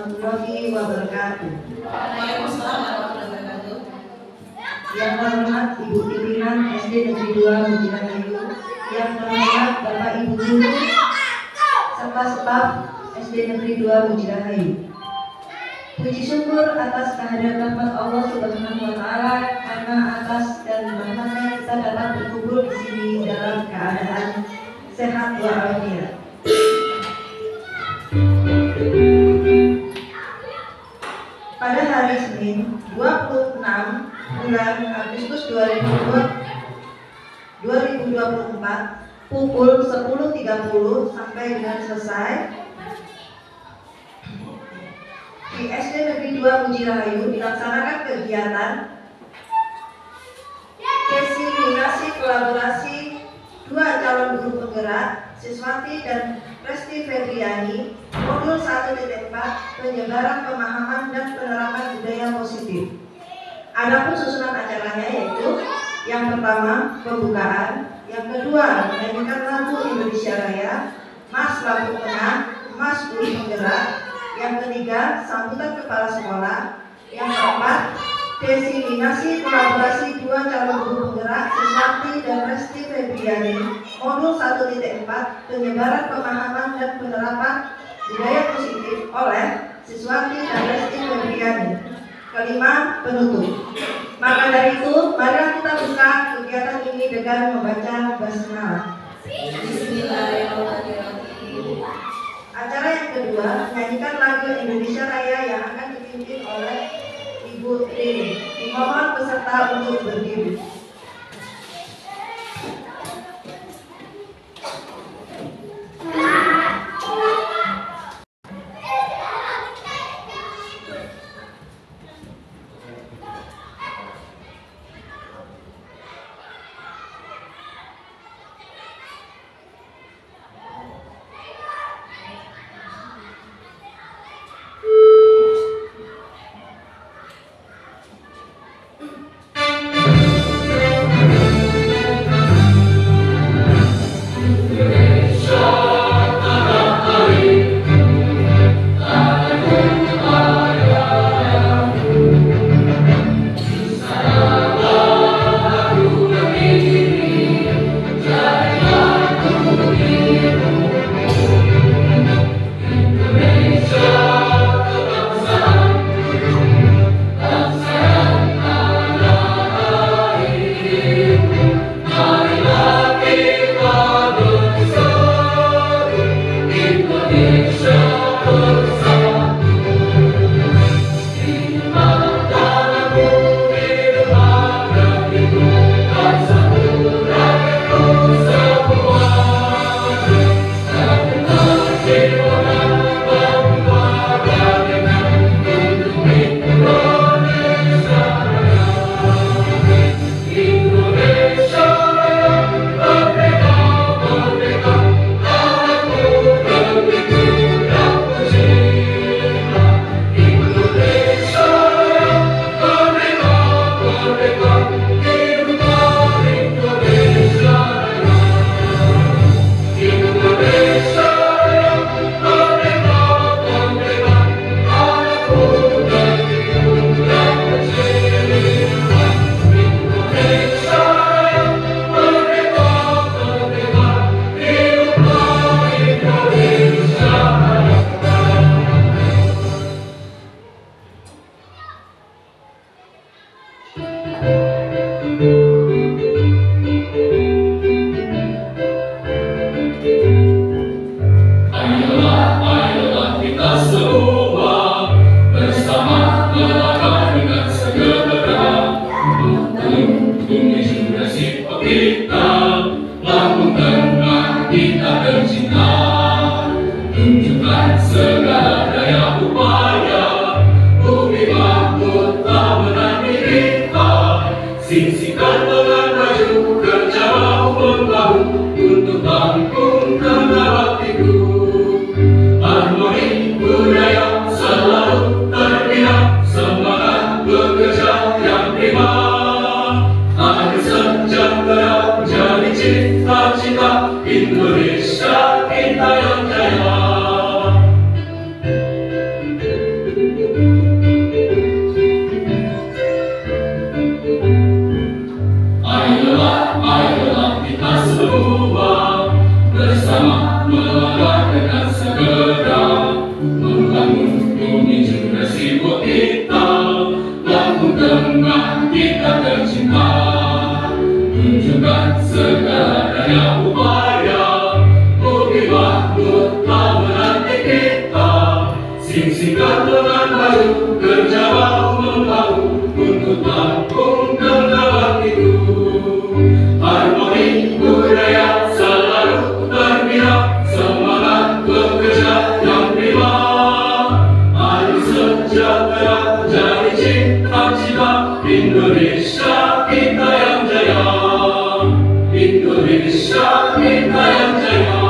warahmatullahi wabarakatuh. Waalaikumsalam warahmatullahi wabarakatuh. Yang terhormat Ibu Pimpinan SD Negeri 2 Mujirahayu, yang terhormat Bapak Ibu Guru serta staf SD Negeri 2 Mujirahayu. Puji syukur atas kehadiran rahmat Allah Subhanahu wa Ta'ala, karena atas dan rahmatnya kita dapat berkumpul di sini dalam keadaan sehat walafiat. Pada hari Senin 26 bulan Agustus 2024 pukul 10.30 sampai dengan selesai di SD Negeri 2 Mujirahayu dilaksanakan kegiatan desimulasi kolaborasi dua calon guru penggerak Siswati dan Resti Febriani modul 1.4 penyebaran pemahaman dan penerapan budaya positif. Adapun susunan acaranya yaitu yang pertama pembukaan, yang kedua menyanyikan lagu Indonesia Raya, Mas Lampu Tengah, Mas Guru Penggerak, yang ketiga sambutan kepala sekolah, yang keempat desimulasi kolaborasi dua calon guru penggerak Siswati dan Resti Febriani modul 1.4 penyebaran pemahaman dan penerapan budaya positif oleh Siswati dan Resti Febriani. Kelima, penutup. Maka dari itu, mari kita buka kegiatan ini dengan membaca basmalah. Bismillahirrahmanirrahim. Acara yang kedua menyanyikan lagu Indonesia Raya yang akan dipimpin oleh Ibu Rini. Dimohon peserta untuk berdiri. Indonesia kita yang jaya. Sing-singkan dengan bayu, kerja bahu-membahu untuk tampung kendala itu. Harmoni budaya selalu terbina, semangat bekerja yang prima. Mari sejahtera jadi cita-cita, Indonesia kita yang jaya. Indonesia kita yang jaya.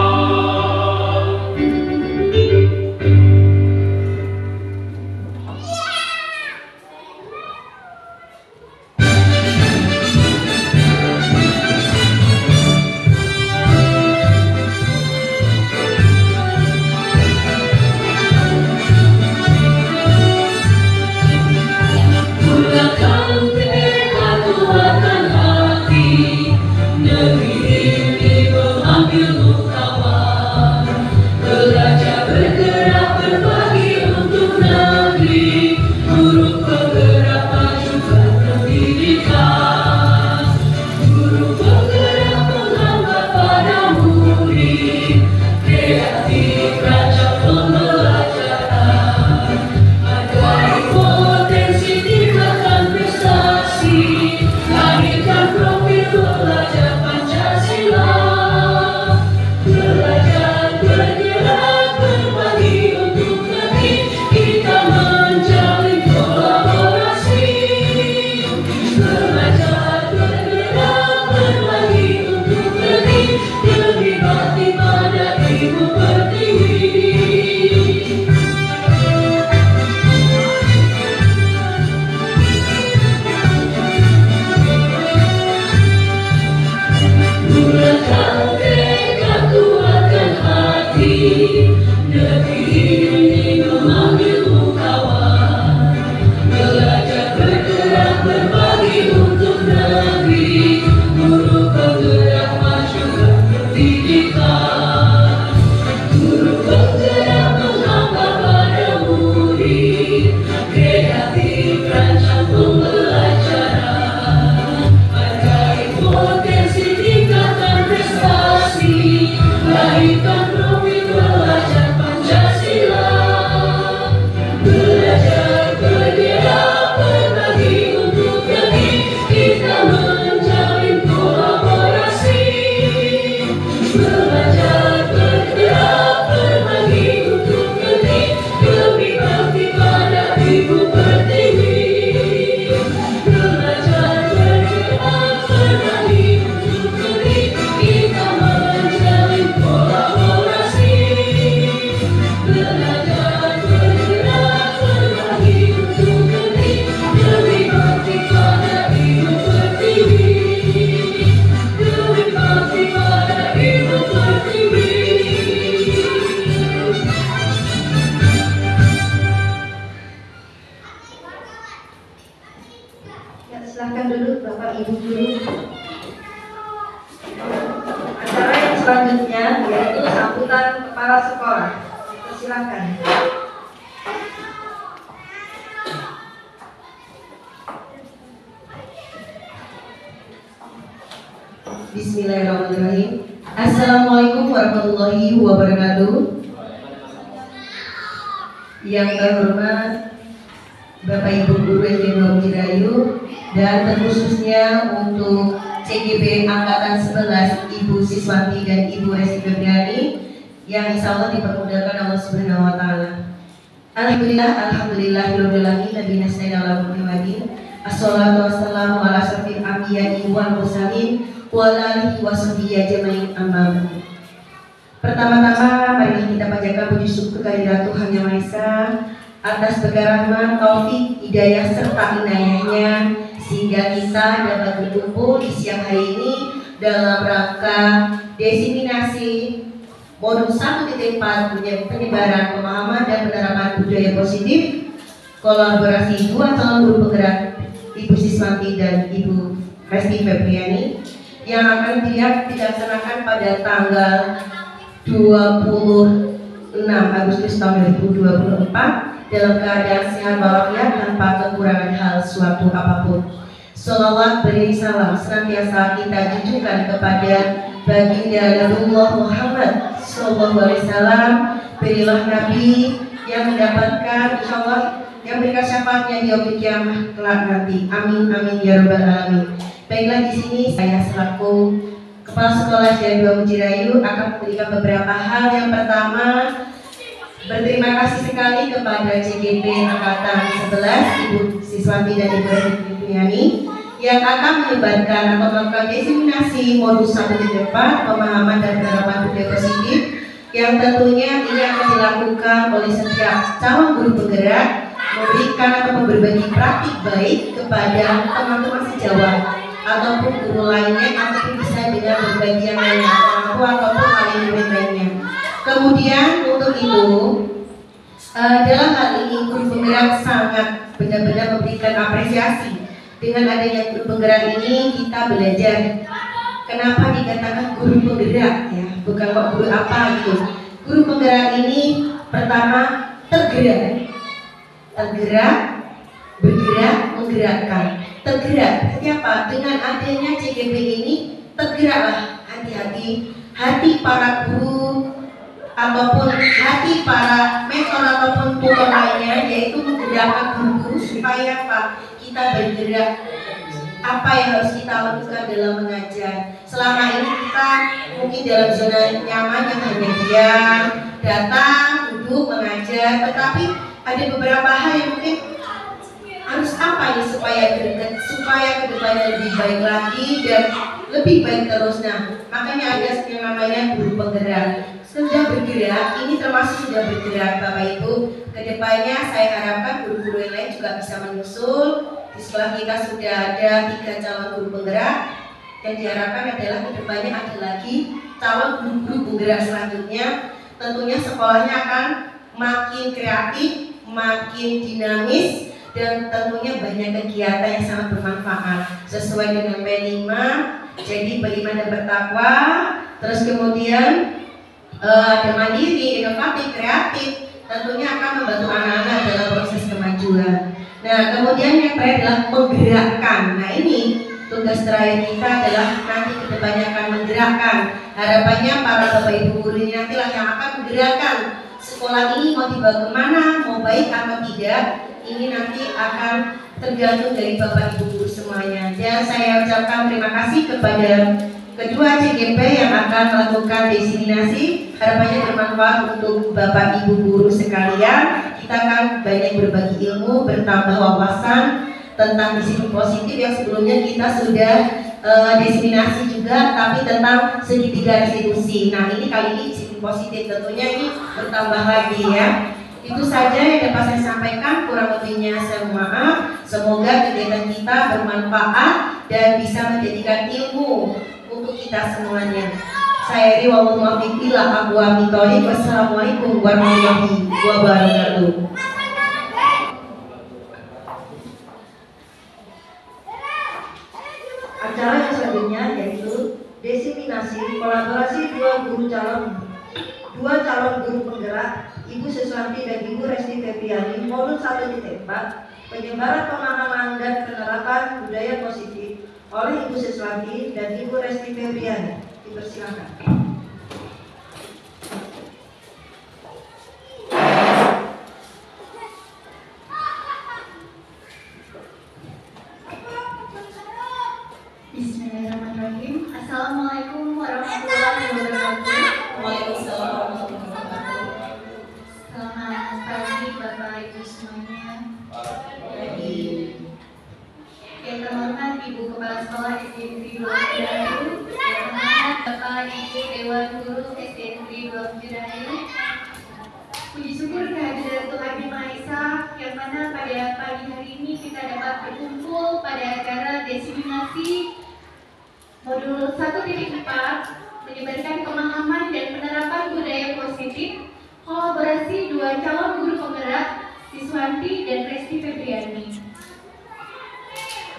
Silahkan duduk Bapak Ibu Guru. Acara yang selanjutnya yaitu sambutan kepala sekolah. Silakan. Bismillahirrahmanirrahim. Assalamualaikum warahmatullahi wabarakatuh. Yang terhormat Bapak Ibu Guru SD Bumi Rayu dan terkhususnya untuk CGB Angkatan 11 Ibu Siswanti dan Ibu Resti Febriani yang insya Allah dipermudahkan Allah Subhanahu Wa Taala. Alhamdulillahirabbil alamin nabiyina sallallahu alaihi Assalatu wassalamu ala asyrofil anbiya'i wal mursalin wa alihi washabihi ajmain amma ba'du. Pertama-tama mari kita panjatkan puji syukur kehadirat Tuhan Yang Maha Esa atas berkah rahmat, taufik, hidayah serta inayahnya sehingga kita dapat berkumpul di siang hari ini dalam rangka diseminasi modul 1.4 penyebaran pemahaman dan penerapan budaya positif kolaborasi dua calon guru penggerak Ibu Siswanti dan Ibu Resti Febriani yang akan dilaksanakan pada tanggal 26 Agustus tahun 2024 dalam keadaan sehat walafiat tanpa kekurangan hal suatu apapun. Sholawat beri salam senantiasa kita junjungkan kepada baginda Nabiullah Muhammad Sallallahu Alaihi Wasallam. Berilah Nabi yang mendapatkan insya Allah yang berikan syafaatnya di yaumil kiamah kelak nanti. Amin amin ya rabbal alamin. Baiklah, di sini saya selaku Kepala Sekolah J2 Mujirayu akan memberikan beberapa hal. Yang pertama, berterima kasih sekali kepada CGP Angkatan 11 Ibu Siswanti dan Ibu Fitriani yang akan melibatkan atau melakukan diseminasi modul 1.4 pemahaman dan penerapan budaya positif yang tentunya ini akan dilakukan oleh setiap calon guru penggerak, memberikan atau berbagi praktik baik kepada teman-teman sejawat ataupun guru lainnya, ataupun bisa dengan berbagi yang lainnya, orang tua ataupun wali murid lainnya. Kemudian untuk itu dalam hal ini guru penggerak sangat benar-benar memberikan apresiasi. Dengan adanya guru penggerak ini kita belajar kenapa dikatakan guru penggerak, ya, bukan kok guru apa gitu. Guru penggerak ini pertama tergerak, bergerak, menggerakkan. Tergerak, berarti apa? Dengan adanya CGP ini tergeraklah hati para guru ataupun hati para mentor ataupun tutor lainnya, yaitu menggerakkan guru-guru supaya apa? Kita bergerak apa yang harus kita lakukan dalam mengajar. Selama ini kita mungkin dalam zona nyaman yang hanya diam, datang, duduk, mengajar, tetapi ada beberapa hal yang mungkin harus apa nih supaya kedepannya lebih baik lagi dan lebih baik terus. Nah, makanya ada yang namanya guru penggerak. Sudah bergerak, ini termasuk sudah bergerak Bapak Ibu. Kedepannya saya harapkan guru-guru yang lain juga bisa menyusul. Di sekolah kita sudah ada 3 calon guru penggerak, dan diharapkan adalah kedepannya ada lagi calon guru penggerak selanjutnya. Tentunya sekolahnya akan makin kreatif, makin dinamis, dan tentunya banyak kegiatan yang sangat bermanfaat sesuai dengan P5. Jadi beriman dan bertakwa, terus kemudian ada mandiri, inovatif, kreatif, tentunya akan membantu anak-anak dalam proses kemajuan. Nah, kemudian yang terakhir adalah menggerakkan. Nah, ini tugas terakhir kita adalah nanti kedepannya akan menggerakkan. Harapannya para Bapak Ibu guru ini nantilah yang akan menggerakkan sekolah ini mau dibawa kemana, mau baik atau tidak. Ini nanti akan tergantung dari Bapak Ibu guru semuanya. Dan saya ucapkan terima kasih kepada kedua CGP yang akan melakukan diseminasi. Harapannya bermanfaat untuk Bapak Ibu guru sekalian. Kita akan banyak berbagi ilmu, bertambah wawasan tentang disiplin positif yang sebelumnya kita sudah diseminasi juga, tapi tentang segitiga restitusi. Nah, ini kali ini disiplin positif, tentunya ini bertambah lagi ya. Itu saja yang dapat saya sampaikan, kurang lebihnya saya mohon maaf. Semoga kegiatan kita bermanfaat dan bisa menjadikan ilmu untuk kita semuanya. Saya Ri wallahu muwaffiq ila aqwamit thoriq. Wassalamualaikum warahmatullahi wabarakatuh. Acara yang selanjutnya yaitu diseminasi kolaborasi dua calon guru penggerak, Ibu Siswanti dan Ibu Resti Febriani, modul 1.4 penyebaran pemahaman dan penerapan budaya positif oleh Ibu Siswanti dan Ibu Resti Febriani. Dipersilakan. Bismillahirrahmanirrahim. Assalamualaikum warahmatullahi wabarakatuh. Waalaikumsalam warahmatullahi wabarakatuh. Selamat pagi Bapak Ibu semuanya. Yang terhormat Ibu Kepala Sekolah SD Negeri 2 Mujirayu, yang terhormat Bapak Ibu Dewan Guru SD Negeri 2 Mujirayu. Puji syukur kehadiran Tuhan Yang Maha Esa, yang mana pada pagi hari ini kita dapat berkumpul pada acara diseminasi modul 1.4 menyebarkan pemahaman dan penerapan budaya positif, kolaborasi 2 calon guru penggerak, Siswanti dan Resti Febriani.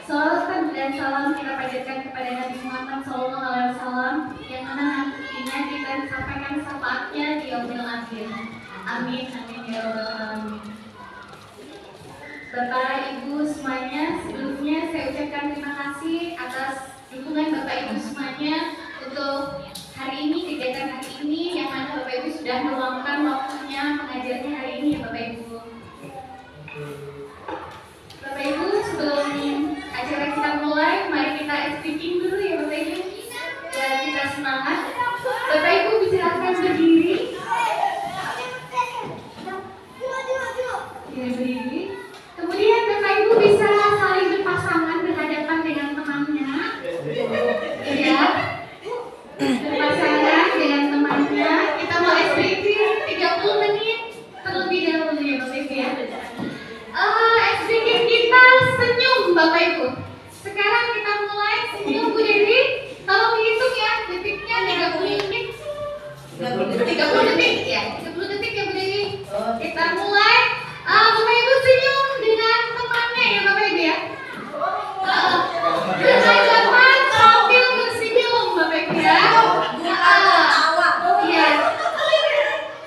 Salawat dan salam kita panjatkan kepada Nabi Muhammad SAW, yang mana nantinya kita sampaikan syafaatnya di yaumil akhir. Amin, amin ya rabbal alamin. Bapak Ibu semuanya, sebelumnya saya ucapkan terima kasih atas dukungan Bapak Ibu semuanya untuk hari ini, kegiatan hari ini yang mana Bapak Ibu sudah meluangkan waktunya mengajarnya hari ini ya Bapak Ibu. Bapak Ibu, sebelum acara kita mulai, mari kita speaking dulu ya Bapak Ibu. Dan kita semangat. Bapak Ibu silakan berdiri. Ya, berdiri. Kemudian Bapak Ibu bisa saling berpasangan berhadapan dengan temannya. Ya. Berpasangan dengan temannya. Kita mau speaking 30 menit terlebih dahulu ya Bapak Ibu ya. Speaking kita senyum Bapak Ibu. Sekarang kita mulai senyum Bu Dewi. Tolong dihitung ya detiknya 30 menit. 30 detik ya. 30 detik ya Bu Dewi. Kita mulai. Bapak Ibu senyum dengan temannya ya Bapak Ibu ya. Berhadapan sambil bersenyum Bapak Ibu ya. Iya.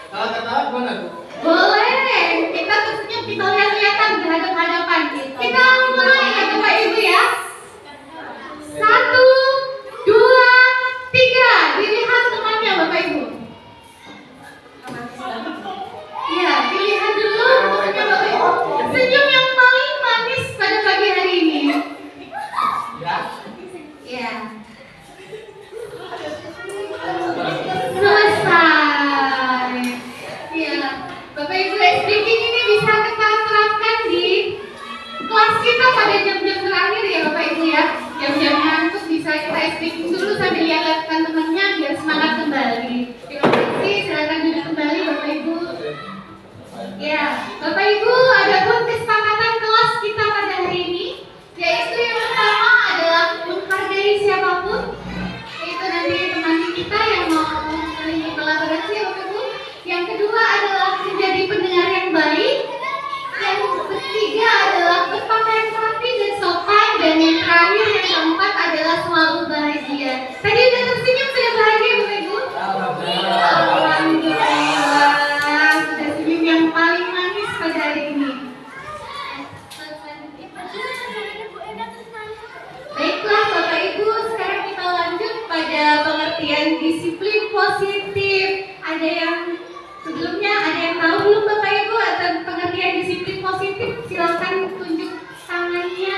Kalau ketawa boleh? Boleh. Kita tersenyum, kita lihat-lihatan berhadapan-hadapan. Kita mulai ya Bapak Ibu ya. 1, 2, 3. Dilihat temannya Bapak Ibu. Ya, dilihat dulu temannya Bapak Ibu. Senyum yang paling manis pada pagi hari ini. Ya. Selesai. Ya, Bapak Ibu, speaking ini bisa kita terapkan di kelas kita pada jam-jam terakhir ya Bapak Ibu ya. Jam-jam ngantuk bisa kita speaking dulu sambil lihat-lihatkan temannya biar semangat kembali. Terima kasih, silakan duduk kembali Bapak Ibu. Ya, Bapak Ibu, ada pun kesepakatan kelas kita pada hari ini, yaitu yang pertama adalah menghargai siapapun, yaitu nanti teman kita yang mau sering kolaborasi ya Bapak Ibu. Yang kedua adalah menjadi pendengar yang baik. Yang ketiga adalah berpakaian rapi dan sopan. Dan yang terakhir yang keempat adalah selalu bahagia. Tadi udah tersenyum sudah bahagia Bapak Ibu? Alhamdulillah, sudah senyum yang paling manis pada hari ini. Baiklah Bapak Ibu, sekarang kita lanjut pada pengertian disiplin positif. Ada yang sebelumnya ada yang tahu belum Bapak Ibu tentang pengertian disiplin positif? Silakan tunjuk tangannya.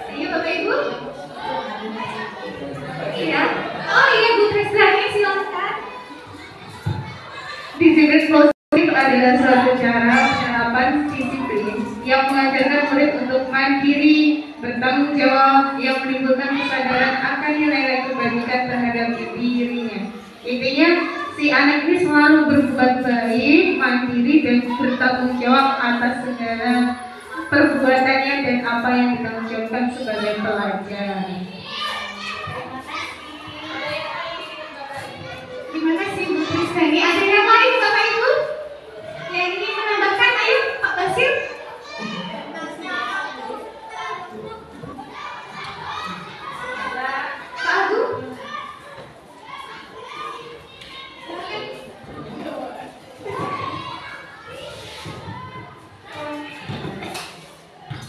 Ayo Bapak Ibu. Iya. Oh iya Bu Tresnani, silakan. Disiplin positif adalah suatu cara penerapan disiplin yang mengajarkan murid untuk mandiri, bertanggung jawab, yang menimbulkan kesadaran akan nilai-nilai kebajikan terhadap dirinya. Intinya, si anak ini selalu berbuat baik, mandiri, dan bertanggung jawab atas segala perbuatannya dan apa yang ditanggung jawabkan sebagai pelajar. Terima kasih Bu Trisnani. Ada yang lain Bapak Ibu yang ingin menambahkan? Ayo Pak Basir. Pak Agung.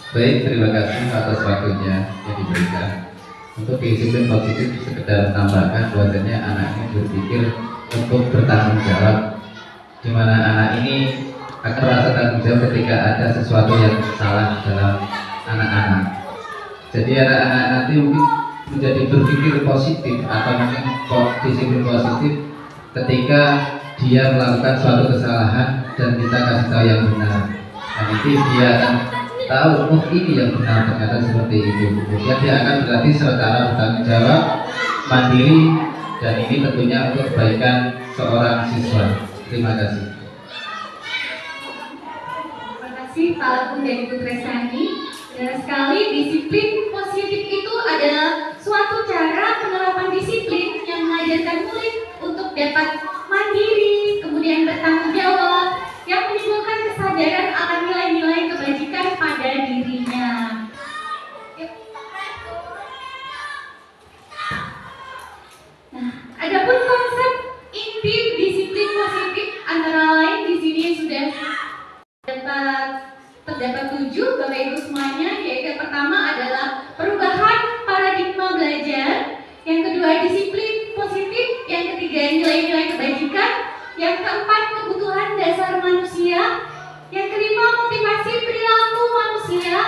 Baik, terima kasih atas waktunya yang diberikan. Untuk disiplin positif sekedar menambahkan bahwasanya anak ini berpikir untuk bertanggung jawab, di mana anak ini akan merasa tanggung jawab ketika ada sesuatu yang salah dalam anak-anak. Jadi anak-anak nanti mungkin menjadi berpikir positif atau mungkin disiplin positif ketika dia melakukan suatu kesalahan dan kita kasih tahu yang benar. Dan nanti dia akan tahu, oh ini yang benar, ternyata seperti itu. Kemudian dia akan berlatih secara bertanggung jawab, mandiri, dan ini tentunya untuk kebaikan seorang siswa. Terima kasih. Terima kasih Pak Agung dan Ibu Tresnani. Dan sekali disiplin positif itu adalah suatu cara penerapan disiplin yang mengajarkan murid untuk dapat mandiri, kemudian bertanggung jawab, yang menimbulkan kesadaran akan nilai-nilai kebajikan pada dirinya. Nah, adapun konsep inti disiplin positif antara lain di sini sudah terdapat 7 Bapak Ibu semuanya, yaitu yang pertama adalah perubahan paradigma belajar, yang kedua Yang keempat, kebutuhan dasar manusia. Yang kelima, motivasi perilaku manusia.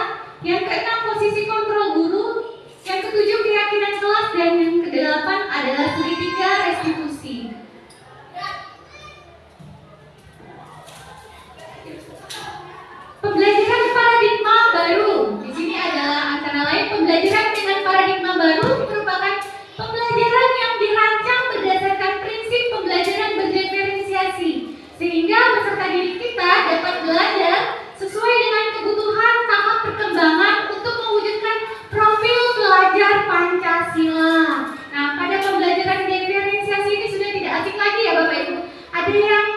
Yang keenam, posisi kontrol guru. Yang ketujuh, keyakinan kelas. Dan yang kedelapan adalah segitiga restitusi. Pembelajaran paradigma baru. Di sini adalah antara lain pembelajaran dengan paradigma baru merupakan pembelajaran yang dirancang berdasarkan prinsip pembelajaran berdiferensiasi, sehingga peserta didik kita dapat belajar sesuai dengan kebutuhan tahap perkembangan untuk mewujudkan profil pelajar Pancasila. Nah, pada pembelajaran diferensiasi ini sudah tidak asing lagi ya Bapak Ibu. Ada yang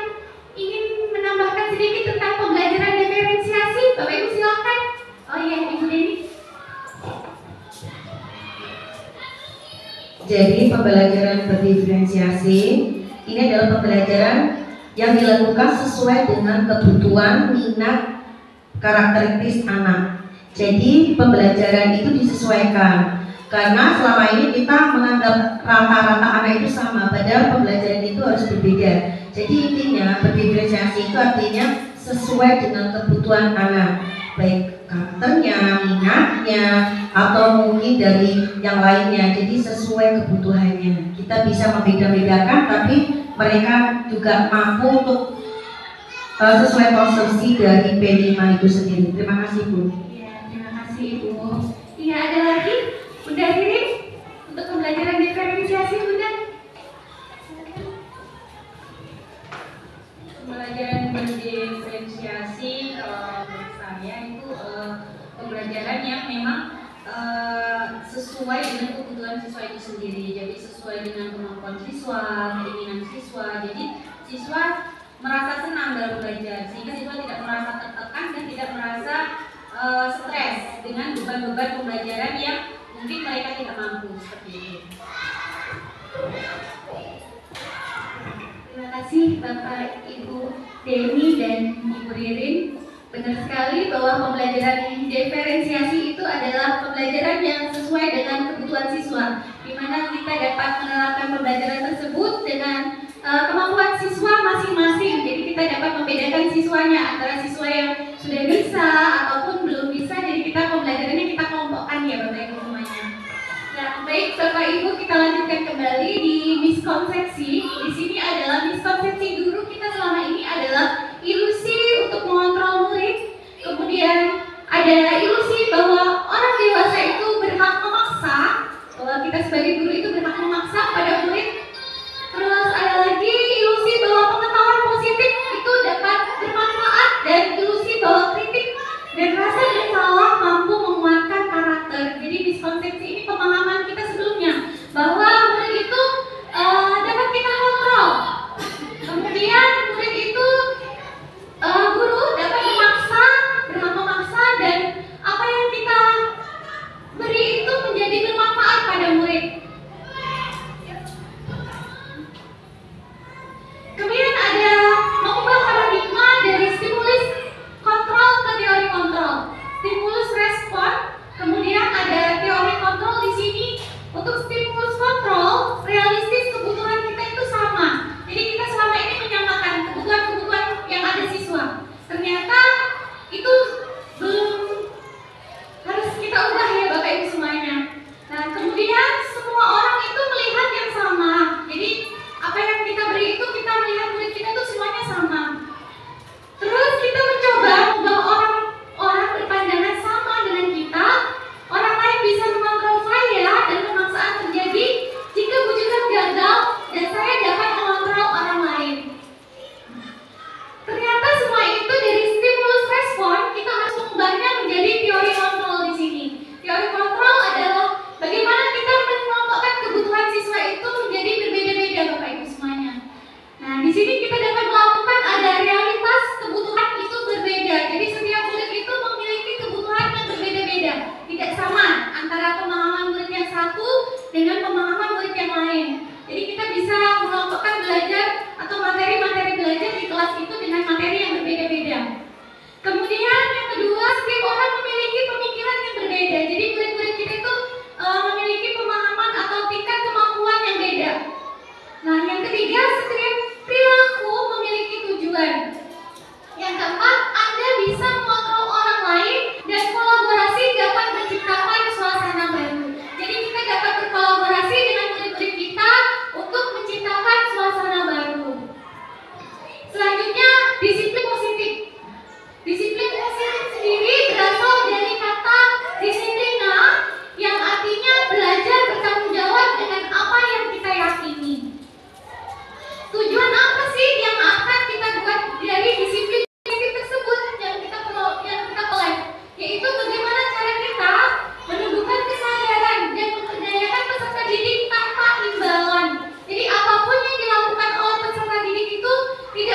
ingin menambahkan sedikit tentang pembelajaran diferensiasi? Bapak Ibu silakan. Oh iya, Ibu Deni. Jadi pembelajaran berdiferensiasi ini adalah pembelajaran yang dilakukan sesuai dengan kebutuhan, minat, karakteristik anak. Jadi pembelajaran itu disesuaikan karena selama ini kita menganggap rata-rata anak itu sama, padahal pembelajaran itu harus berbeda. Jadi intinya berdiferensiasi itu artinya sesuai dengan kebutuhan anak, baik karakternya, minatnya, atau mungkin dari yang lainnya. Jadi sesuai kebutuhannya. Kita bisa membeda-bedakan, tapi mereka juga mampu untuk sesuai konsumsi dari P5 itu sendiri. Terima kasih Bu. Ya, terima kasih Ibu. Iya, ada lagi Bunda Ririn untuk pembelajaran diferensiasi Bunda. Pembelajaran berdiferensiasi kalau menurut saya itu pembelajaran yang memang sesuai dengan kebutuhan siswa itu sendiri. Jadi sesuai dengan kemampuan siswa, keinginan siswa. Jadi siswa merasa senang dalam belajar, sehingga siswa tidak merasa tertekan dan tidak merasa stres dengan beban-beban pembelajaran yang mungkin mereka tidak mampu seperti itu. Terima kasih Bapak Ibu Deni dan Ibu Ririn. Benar sekali bahwa pembelajaran diferensiasi itu adalah pembelajaran yang sesuai dengan kebutuhan siswa, di mana kita dapat menerapkan pembelajaran tersebut dengan kemampuan siswa masing-masing. Jadi kita dapat membedakan siswanya antara siswa yang sudah bisa ataupun belum bisa. Jadi kita pembelajarannya kita kelompokkan ya Bapak Ibu semuanya. Nah, baik Bapak Ibu, kita lanjutkan kembali di miskonsepsi. Di sini adalah miskonsepsi guru kita selama ini adalah ilusi untuk mengontrol murid. Kemudian ada ilusi bahwa orang dewasa itu berhak memaksa, bahwa kita sebagai guru itu berhak memaksa pada murid. Terus ada lagi ilusi bahwa pengetahuan positif itu dapat bermanfaat, dan ilusi bahwa kritik dan rasa bersalah mampu menguatkan karakter. Jadi miskonsepsi ini pemahaman kita sebelumnya bahwa murid itu dapat kita kontrol. Kemudian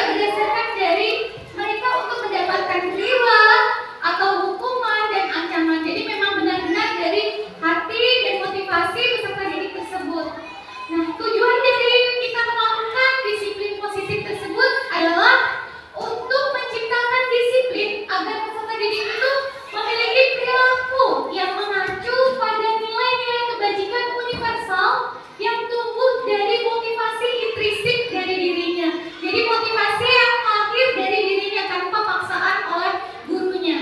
berdasarkan dari mereka untuk mendapatkan reward atau hukuman dan ancaman. Jadi memang benar-benar dari hati dan motivasi peserta didik tersebut. Nah, tujuan dari kita melakukan disiplin positif tersebut adalah untuk menciptakan disiplin agar peserta didik itu memiliki perilaku yang mengacu pada nilai-nilai kebajikan universal yang tumbuh dari motivasi intrinsik dari dirinya. Jadi motivasi yang lahir dari dirinya tanpa paksaan oleh gurunya.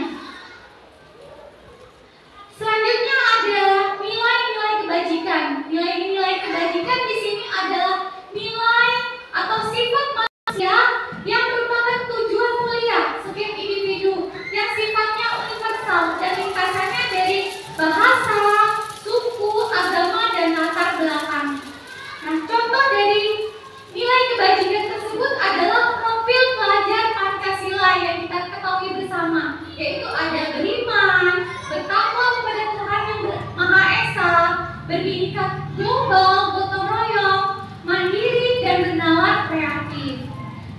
Selanjutnya ada nilai-nilai kebajikan. Nilai-nilai kebajikan di sini adalah nilai atau sifat manusia yang merupakan tujuan mulia setiap individu yang sifatnya universal dan ringkasannya dari bahasa, suku, agama, dan latar belakang. Nah, contoh dari nilai kebajikan tersebut adalah profil pelajar Pancasila yang kita ketahui bersama, yaitu ada beriman, bertakwa kepada Tuhan yang Maha Esa, berbhinneka global, gotong royong, mandiri, dan bernalar kreatif.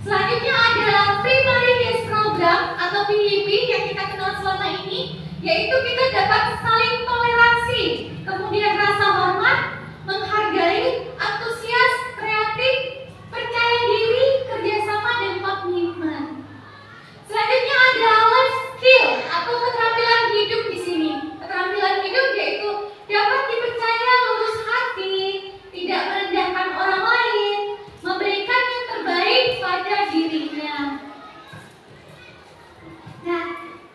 Selanjutnya ada Primary Base Program atau PBP yang kita kenal selama ini, yaitu kita dapat saling toleransi, kemudian rasa hormat, menghargai, antusias, kreatif, percaya diri, kerjasama, dan komitmen. Selanjutnya ada life skill atau keterampilan hidup di sini. Keterampilan hidup yaitu dapat dipercaya lurus hati, tidak merendahkan orang lain, memberikan yang terbaik pada dirinya. Nah,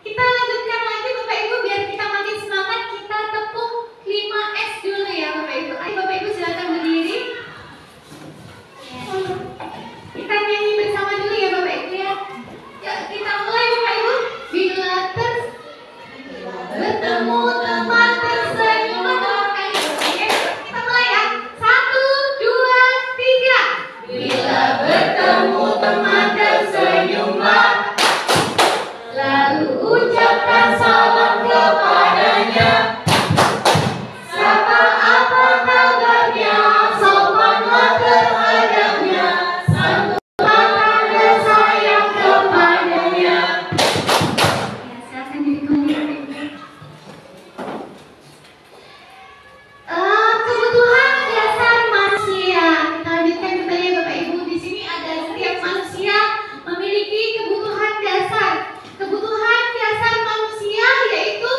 kita lanjutkan lagi Bapak Ibu biar kita makin semangat. Kita tepuk 5S dulu ya Bapak Ibu. Ayo Bapak Ibu silakan berdiri. Kita nyanyi bersama dulu ya Bapak Ibu ya. Ya, kita mulai Bapak Ibu. Bila bertemu teman tersenyum kali. Kita mulai ya. 1, 2, 3. Bila bertemu teman tersenyumlah, lalu ucapkan salam kepadanya. Sapa apa kabarnya, sopanlah terhadapnya, santunlah tanda sayang kepadanya. Ya, silakan diri kembali. Kebutuhan dasar manusia. Kita lanjutkan kembali Bapak Ibu. Di sini ada setiap manusia memiliki kebutuhan dasar. Kebutuhan dasar manusia yaitu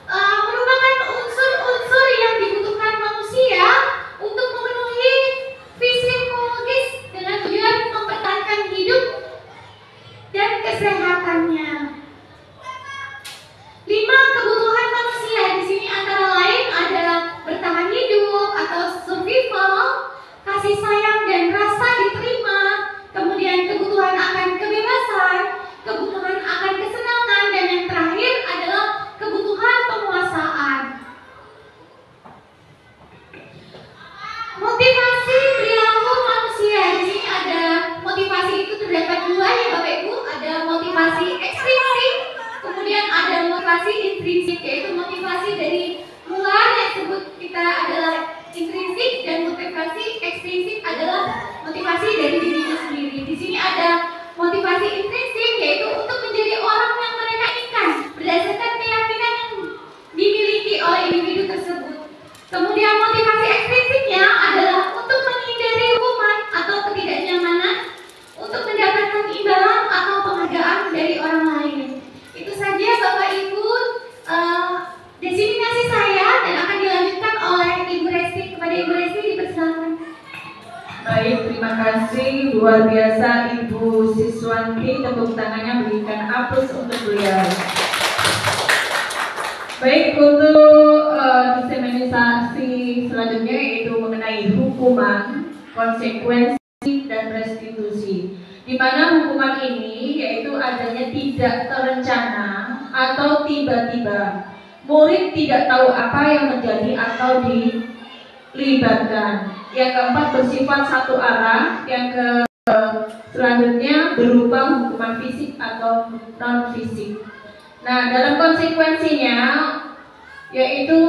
merupakan unsur-unsur yang dibutuhkan manusia untuk memenuhi fisiologis dengan tujuan mempertahankan hidup dan kesehatannya. 5 kebutuhan manusia di sini antara lain adalah bertahan hidup atau survival, kasih sayang dan rasa diterima, kemudian kebutuhan akan kebebasan, kebutuhan akan kesenangan, dan yang terakhir adalah kebutuhan penguasaan. Motivasi perilaku manusia. Di sini ada motivasi itu terdapat 2 ya Bapak Ibu. Ada motivasi ekstrinsik, kemudian ada motivasi intrinsik, yaitu motivasi dari luar yang disebut kita adalah intrinsik, dan motivasi ekstrinsik adalah motivasi dari dirinya sendiri. Di sini ada motivasi intrinsik yaitu untuk menjadi orang yang mereka inginkan berdasarkan keyakinan yang dimiliki oleh individu tersebut. Kemudian motivasi ekstrinsiknya adalah untuk menghindari hukuman atau ketidaknyamanan, untuk mendapatkan imbalan atau penghargaan dari orang lain. Itu saja Bapak Ibu diseminasi saya, dan akan dilanjutkan oleh Ibu Resti. Kepada Ibu Resti dipersilakan. Baik, terima kasih luar biasa Ibu Siswanti. Tepuk tangannya, berikan aplaus untuk beliau. Baik, untuk diseminisasi selanjutnya yaitu mengenai hukuman, konsekuensi, dan restitusi. Di mana hukuman ini yaitu adanya tidak terencana atau tiba-tiba. Murid tidak tahu apa yang menjadi atau dilibatkan. Yang keempat bersifat satu arah. Yang selanjutnya berupa hukuman fisik atau non fisik. Nah, dalam konsekuensinya yaitu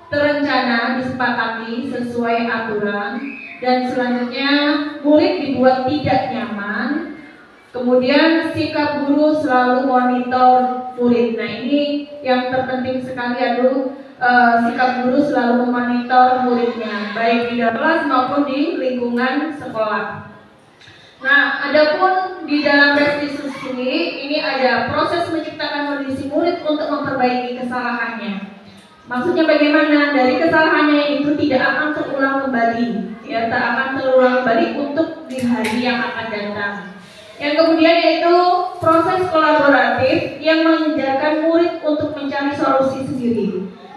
terencana, disepakati sesuai aturan, dan selanjutnya murid dibuat tidak nyaman, Kemudian sikap guru selalu monitor murid. Nah ini yang terpenting sekali adalah sikap guru selalu memonitor muridnya, baik di dalam kelas maupun di lingkungan sekolah. Nah, adapun di dalam restitusi ini ada proses menciptakan kondisi murid untuk memperbaiki kesalahannya. Maksudnya bagaimana? Dari kesalahannya itu tidak akan terulang kembali, ya, tak akan terulang kembali untuk di hari yang akan datang. Yang kemudian yaitu proses kolaboratif yang mengajarkan murid untuk mencari solusi sendiri.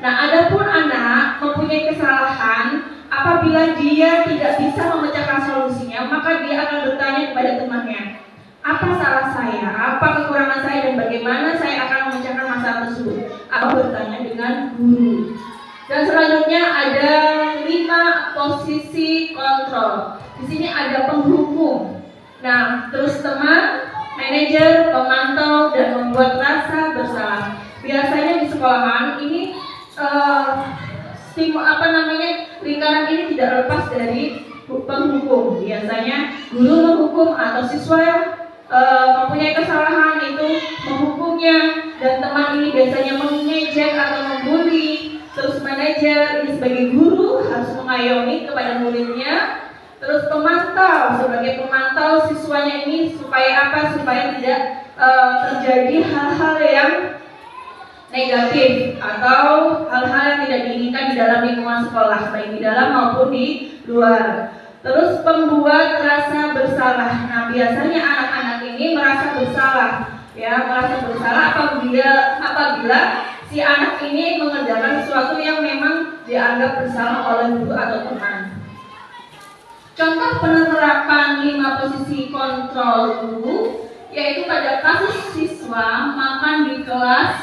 Nah, adapun anak mempunyai kesalahan, apabila dia tidak bisa memecahkan solusinya, maka dia akan bertanya kepada temannya, apa salah saya, apa kekurangan saya, dan bagaimana saya akan memecahkan masalah tersebut. Atau bertanya dengan guru. Dan selanjutnya ada 5 posisi kontrol. Di sini ada penghukum. Nah, terus teman, manajer, pemantau, dan membuat rasa bersalah. Biasanya di sekolahan ini lingkaran ini tidak lepas dari penghukum. Biasanya guru menghukum atau siswa mempunyai kesalahan itu menghukumnya, dan teman ini biasanya mengejek atau membuli. Terus manajer ini sebagai guru harus mengayomi kepada muridnya. Terus pemantau, sebagai pemantau siswanya ini supaya apa? Supaya tidak terjadi hal-hal yang negatif atau hal-hal yang tidak diinginkan di dalam lingkungan sekolah, baik di dalam maupun di luar. Terus pembuat rasa bersalah. Nah, biasanya anak-anak ini merasa bersalah, ya, merasa bersalah apabila si anak ini mengerjakan sesuatu yang memang dianggap bersalah oleh guru atau teman. Contoh penerapan 5 posisi kontrol guru yaitu pada kasus siswa makan di kelas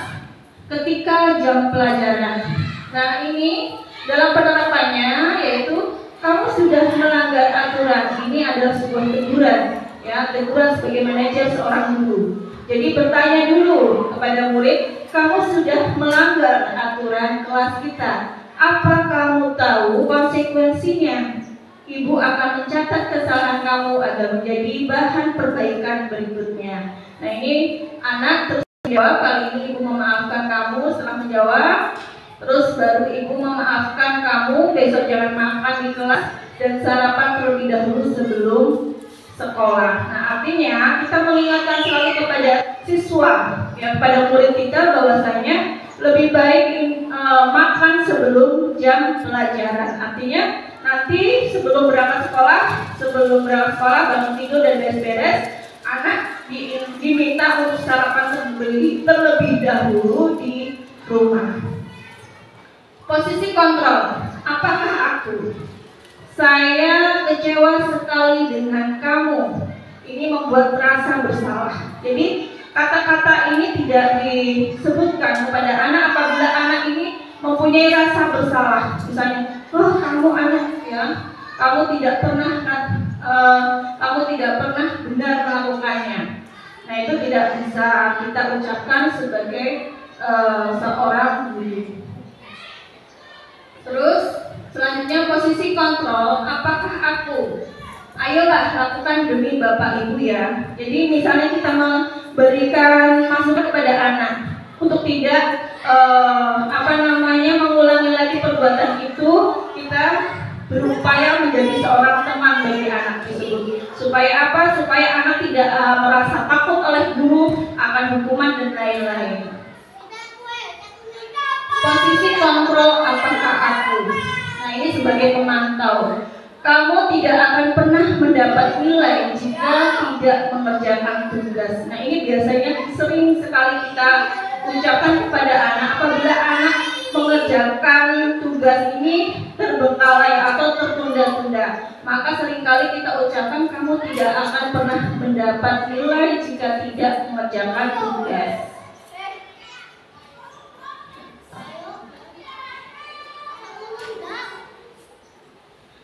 ketika jam pelajaran. Nah, ini dalam penerapannya yaitu kamu sudah melanggar aturan. Ini adalah sebuah teguran, ya, teguran sebagai manajer seorang guru. Jadi bertanya dulu kepada murid, kamu sudah melanggar aturan kelas kita. Apa kamu tahu konsekuensinya? Ibu akan mencatat kesalahan kamu agar menjadi bahan perbaikan berikutnya. Nah, ini anak terus menjawab. Kali ini ibu memaafkan kamu. Setelah menjawab, terus baru ibu memaafkan kamu. Besok jangan makan di kelas dan sarapan terlebih dahulu sebelum sekolah. Nah, artinya kita mengingatkan selalu kepada siswa, ya, kepada murid kita bahwasanya lebih baik makan sebelum jam pelajaran. Artinya nanti sebelum berangkat sekolah bangun tidur dan beres-beres, anak diminta untuk sarapan terlebih dahulu di rumah. Posisi kontrol. Apakah aku? Saya kecewa sekali dengan kamu. Ini membuat rasa bersalah. Jadi kata-kata ini tidak disebutkan kepada anak apabila anak ini mempunyai rasa bersalah. Misalnya, oh kamu anak, ya, kamu tidak pernah benar melakukannya. Nah, itu tidak bisa kita ucapkan sebagai seorang guru. Terus selanjutnya posisi kontrol. Apakah aku? Ayolah lakukan demi bapak ibu, ya. Jadi misalnya kita memberikan masukan kepada anak untuk tidak mengulangi lagi perbuatan itu, kita berupaya menjadi seorang teman bagi anak tersebut. Supaya apa? Supaya anak tidak merasa takut oleh guru akan hukuman dan lain-lain. Posisi kontrol. Apakah aku? Nah, ini sebagai pemantau. Kamu tidak akan pernah mendapat nilai jika tidak mengerjakan tugas. Nah, ini biasanya sering sekali kita ucapkan kepada anak apabila anak mengerjakan tugas ini terbengkalai atau tertunda-tunda. Maka seringkali kita ucapkan kamu tidak akan pernah mendapat nilai jika tidak mengerjakan tugas.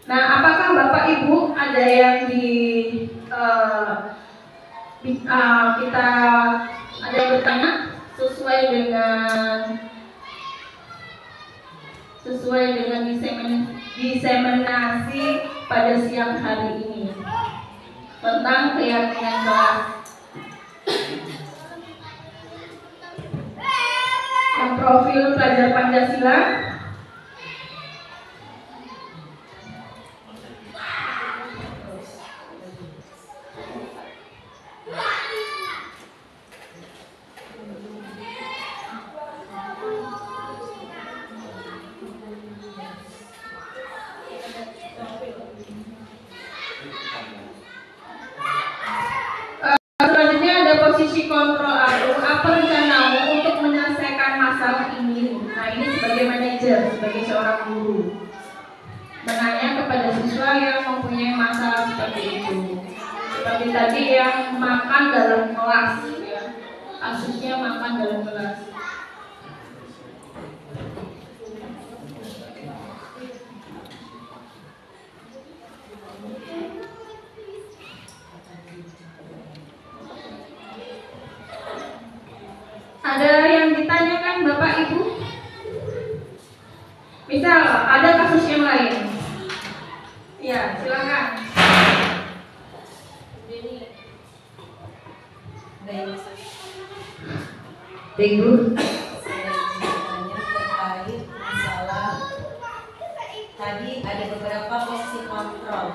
Nah, apakah Bapak Ibu ada yang kita ada yang bertanya sesuai dengan diseminasi pada siang hari ini tentang keyakinan kelas. profil pelajar Pancasila. Selanjutnya ada posisi kontrol atur. Apa rencanamu untuk menyelesaikan masalah ini? Nah, ini sebagai manajer, sebagai seorang guru, menanya kepada siswa yang mempunyai masalah seperti itu. Seperti tadi yang makan dalam kelas, ya. Kasusnya makan dalam kelas. Ada yang ditanyakan Bapak Ibu? Misal ada kasus yang lain. Ya, silakan. Baik Bu. Saya bertanya terkait masalah tadi ada beberapa posisi kontrol.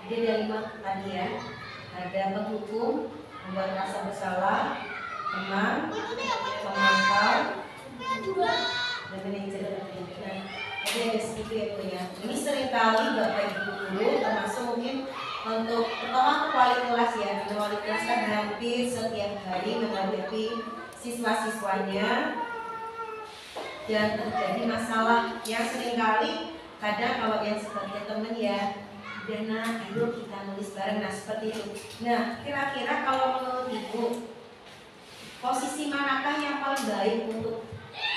Jadi ada 5 tadi ya. Ada penghukum, membuat rasa bersalah, teman, pemantau, dan manajer pendidikan. Jadi ada segitu ya Bu ya. Ini seringkali Bapak Ibu guru termasuk mungkin untuk pertama wali kelas ya. Karena wali kelas kan hampir setiap hari menghadapi siswa-siswanya dan terjadi masalah yang seringkali kadang kalau yang sebagai teman ya Dana, ayo kita nulis bareng, nah seperti itu. Nah kira-kira kalau menurut Ibu posisi manakah yang paling baik untuk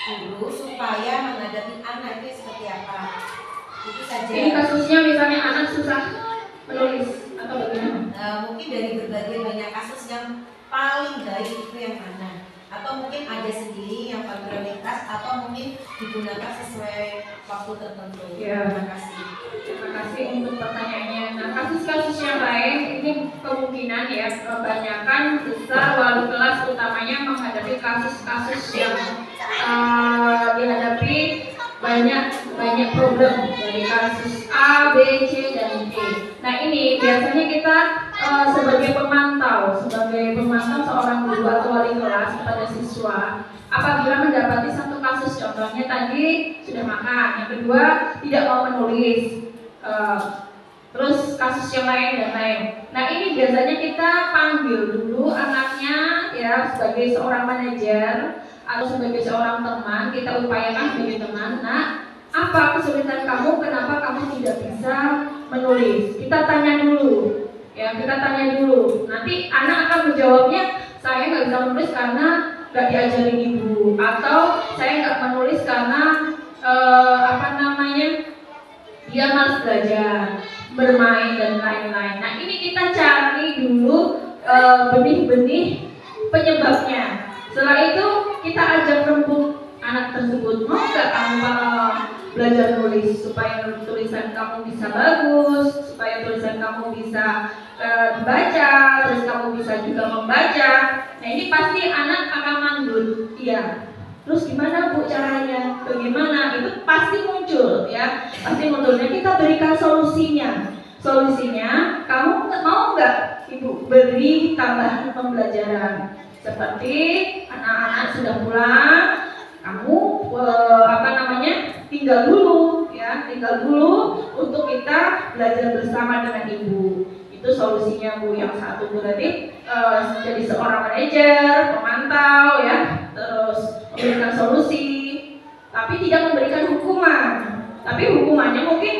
guru supaya menghadapi anak itu seperti apa? Itu saja. Ini kasusnya misalnya anak susah menulis atau bagaimana? Mungkin dari berbagai banyak kasus yang paling baik itu yang mana? Atau mungkin ada sendiri yang paling prioritas atau mungkin digunakan sesuai waktu tertentu. Ya. Terima kasih. Terima kasih untuk pertanyaannya. Nah, kasus-kasus yang lain ini kemungkinan ya kebanyakan besar wali kelas utamanya menghadapi kasus-kasus yang dihadapi banyak problem dari kasus A, B, C dan D. Nah ini biasanya kita sebagai pemantau seorang guru atau wali kelas kepada siswa apabila mendapati satu kasus, contohnya tadi sudah makan, yang kedua tidak mau menulis, terus kasus yang lain dan lain. Nah ini biasanya kita panggil dulu anaknya ya sebagai seorang manajer atau sebagai seorang teman, kita upayakan sebagai teman. Nah, apa kesulitan kamu? Kenapa kamu tidak bisa menulis? Kita tanya dulu, ya kita tanya dulu. Nanti anak akan menjawabnya, saya nggak bisa menulis karena nggak diajarin ibu, atau saya nggak menulis karena dia malas belajar, bermain dan lain-lain. Nah ini kita cari dulu benih-benih penyebabnya. Setelah itu kita ajak rembuk anak tersebut, mau nggak kamu belajar nulis supaya tulisan kamu bisa bagus, supaya tulisan kamu bisa dibaca, terus kamu bisa juga membaca. Nah ini pasti anak akan mandul, iya. Terus gimana Bu caranya? Bagaimana? Itu pasti muncul ya, pasti munculnya. Kita berikan solusinya. Solusinya, kamu mau nggak Ibu beri tambahan pembelajaran? Seperti anak-anak sudah pulang, kamu tinggal dulu untuk kita belajar bersama dengan ibu. Itu solusinya Bu. Yang satu berarti jadi seorang manajer, pemantau ya, terus memberikan solusi, tapi tidak memberikan hukuman. Tapi hukumannya mungkin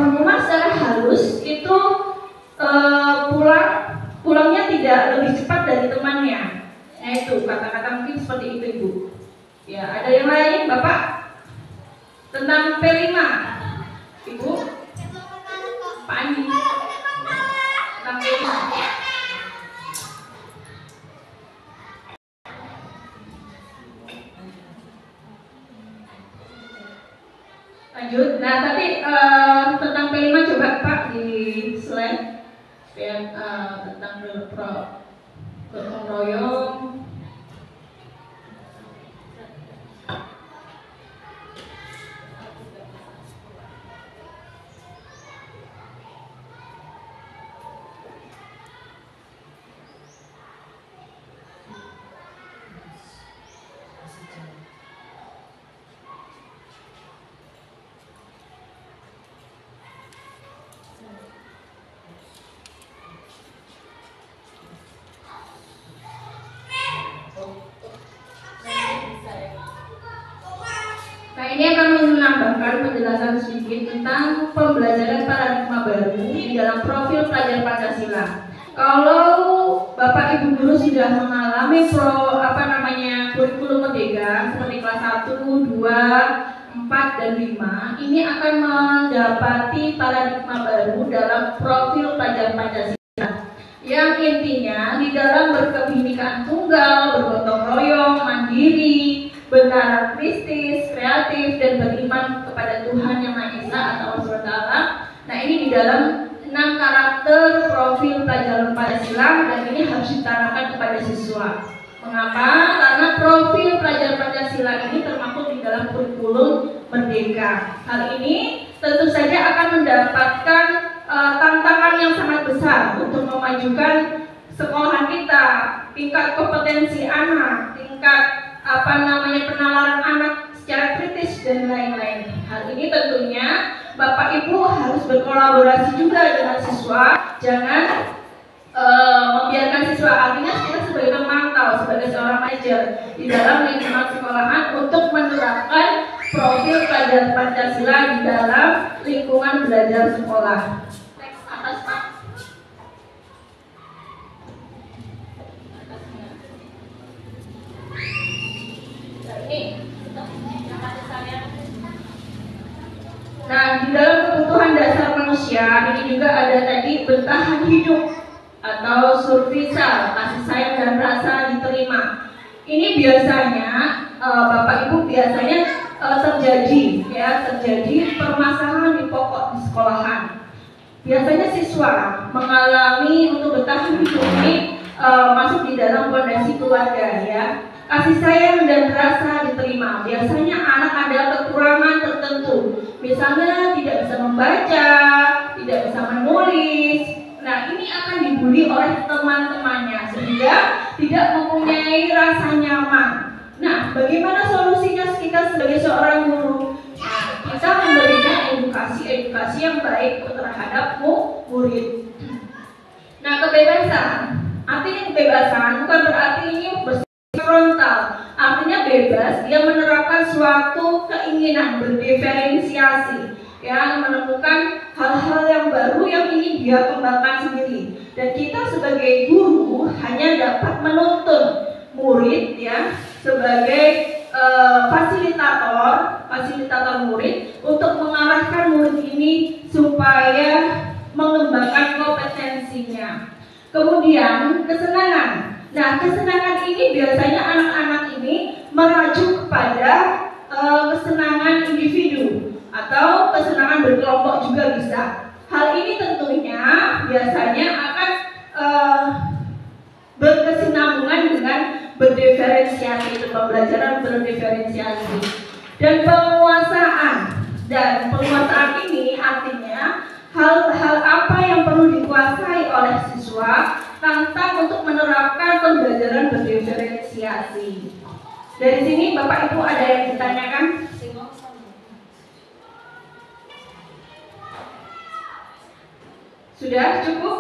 hukuman secara halus itu pulangnya tidak lebih cepat dari temannya. Nah itu kata-kata mungkin seperti itu Ibu. Ya ada yang lain Bapak tentang P5 Ibu Pak Andi tentang P5. Lanjut. Nah tadi tentang P5 coba Pak di slide ya, tentang gotong royong. ini akan menambahkan penjelasan sedikit tentang pembelajaran paradigma baru di dalam profil pelajar Pancasila. Kalau Bapak Ibu guru sudah mengalami kurikulum merdeka seperti kelas 1, 2, 4, dan 5, ini akan mendapati paradigma baru dalam profil pelajar Pancasila, yang intinya di dalam berkebinekaan tunggal, bergotong royong, mandiri, benar kristis, kreatif, dan beriman kepada Tuhan Yang Maha Esa atau Allah SWT. Nah, ini di dalam 6 karakter profil pelajaran Pancasila, dan ini harus ditanamkan kepada siswa. Mengapa? Karena profil pelajar Pancasila ini termaktub di dalam kurikulum merdeka. Hal ini tentu saja akan mendapatkan tantangan yang sangat besar untuk memajukan sekolah kita, tingkat kompetensi anak, tingkat penalaran anak secara kritis, dan lain-lain. Hal ini tentunya Bapak Ibu harus berkolaborasi juga dengan siswa, jangan membiarkan siswa, artinya kita sebagai pemantau, sebagai seorang manajer di dalam lingkungan sekolahan untuk menerapkan profil pelajar Pancasila di dalam lingkungan belajar sekolah. Next, atas Pak. Nah, di dalam kebutuhan dasar manusia ini juga ada tadi bertahan hidup atau survival, kasih sayang dan rasa diterima. Ini biasanya Bapak Ibu biasanya terjadi permasalahan di pokok di sekolahan. Biasanya siswa mengalami untuk bertahan hidup ini masuk di dalam fondasi keluarga, ya. Kasih sayang dan rasa diterima. Biasanya anak ada kekurangan tertentu, misalnya tidak bisa membaca, tidak bisa menulis. Nah, ini akan dibully oleh teman-temannya sehingga tidak mempunyai rasa nyaman. Nah, bagaimana solusinya kita sebagai seorang guru? Nah, kita memberikan edukasi yang baik terhadap murid. Nah, kebebasan. Artinya kebebasan bukan berarti ini frontal. Artinya bebas, dia menerapkan suatu keinginan, berdiferensiasi, yang menemukan hal-hal yang baru yang ingin dia kembangkan sendiri. Dan kita sebagai guru hanya dapat menuntun murid, ya, sebagai fasilitator murid untuk mengarahkan murid ini supaya mengembangkan kompetensinya. Kemudian kesenangan. Nah, kesenangan ini biasanya anak-anak ini merujuk kepada kesenangan individu atau kesenangan berkelompok juga bisa. Hal ini tentunya biasanya akan berkesinambungan dengan berdiferensiasi, pembelajaran berdiferensiasi. Dan penguasaan ini artinya hal-hal apa yang perlu dikuasai oleh siswa tentang untuk menerapkan pembelajaran berdiferensiasi. Dari sini Bapak Ibu ada yang ditanyakan? Sudah cukup?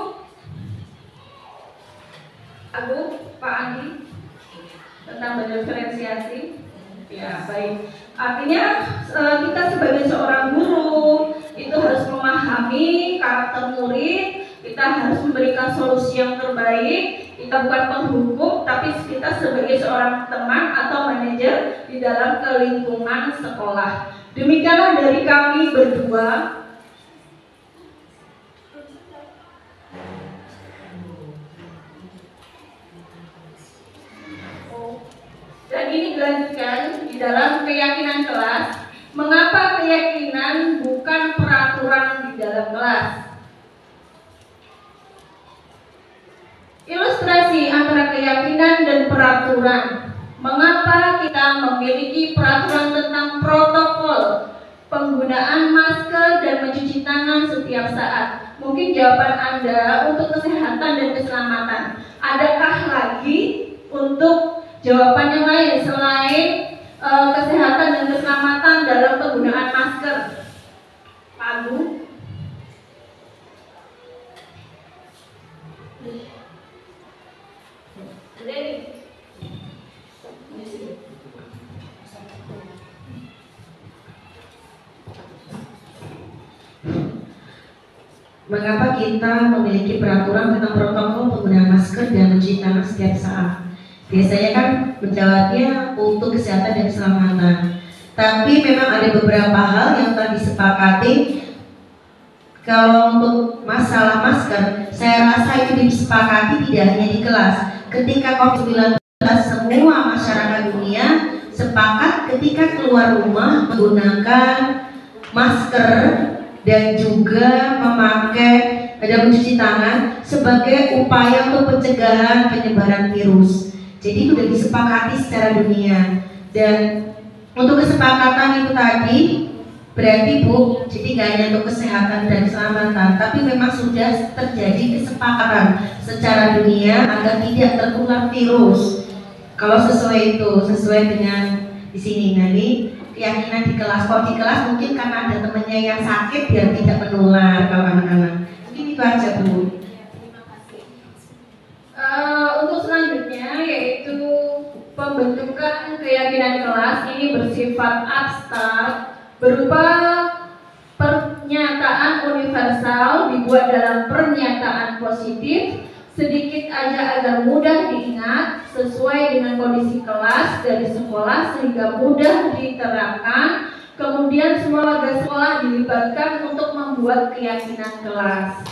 Agung, Pak Andi, tentang berdiferensiasi? Ya, baik. Artinya kita sebagai seorang guru itu harus memahami karakter murid, kita harus memberikan solusi yang terbaik. Kita bukan penghukum, tapi kita sebagai seorang teman atau manajer di dalam lingkungan sekolah. Demikianlah dari kami berdua. Dan ini dilanjutkan di dalam keyakinan kelas. Mengapa keyakinan bukan peraturan di dalam kelas? Ilustrasi antara keyakinan dan peraturan. Mengapa kita memiliki peraturan tentang protokol penggunaan masker dan mencuci tangan setiap saat? Mungkin jawaban Anda untuk kesehatan dan keselamatan. Adakah lagi untuk jawaban yang lain selain kesehatan dan keselamatan dalam penggunaan masker? Pak Agung? mengapa kita memiliki peraturan tentang protokol penggunaan masker dan mencuci tangan setiap saat? Biasanya kan menjawabnya untuk kesehatan dan keselamatan. Tapi memang ada beberapa hal yang telah disepakati. Kalau untuk masalah masker, saya rasa itu disepakati tidak hanya di kelas. Ketika COVID-19, semua masyarakat dunia sepakat ketika keluar rumah menggunakan masker dan juga memakai dan mencuci tangan sebagai upaya untuk pencegahan penyebaran virus. Jadi sudah disepakati secara dunia. Dan untuk kesepakatan itu tadi berarti Bu, jadi gak hanya untuk kesehatan dan keselamatan, tapi memang sudah terjadi kesepakatan secara dunia agar tidak tertular virus. Kalau sesuai dengan di sini nanti keyakinan di kelas. Kalau di kelas mungkin karena ada temennya yang sakit biar tidak menular kalau anak-anak. Mungkin itu aja Bu. Untuk selanjutnya yaitu pembentukan keyakinan kelas ini bersifat abstrak berupa pernyataan universal dibuat dalam pernyataan positif sedikit aja agar mudah diingat sesuai dengan kondisi kelas dari sekolah sehingga mudah diterapkan. Kemudian semua warga sekolah dilibatkan untuk membuat keyakinan kelas.